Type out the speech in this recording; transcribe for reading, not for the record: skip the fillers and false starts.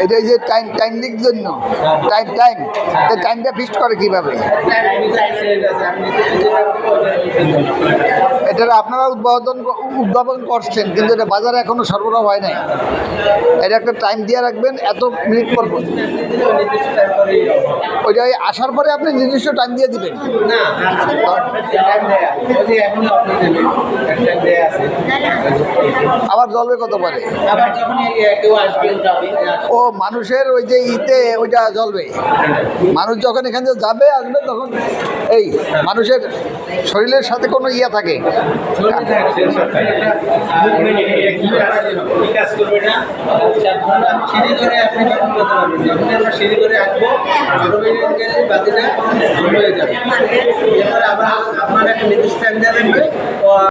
এটা যে টাইমিং জন্য টাইমটা ফিক্সড করে কিভাবে? এটা আপনারা উদ্ভাবন করছেন, কিন্তু এটা বাজারে এখনো সরবরাহ হয় নাই। এটা একটা টাইম দিয়ে রাখবেন, এত মিনিট পর পর। ওইটা আসার পরে আপনি নির্দিষ্ট টাইম দিয়ে দিবেন। আবার জ্বলবে কত পরে? ও মানুষের ওই যে ওইটা জ্বলবে, মানুষ যখন এখান থেকে যাবে আসবে তখন এই মানুষের শরীরের সাথে কোনো থাকে আপনার একটা নির্দিষ্ট টাইম দেওয়া থাকবে।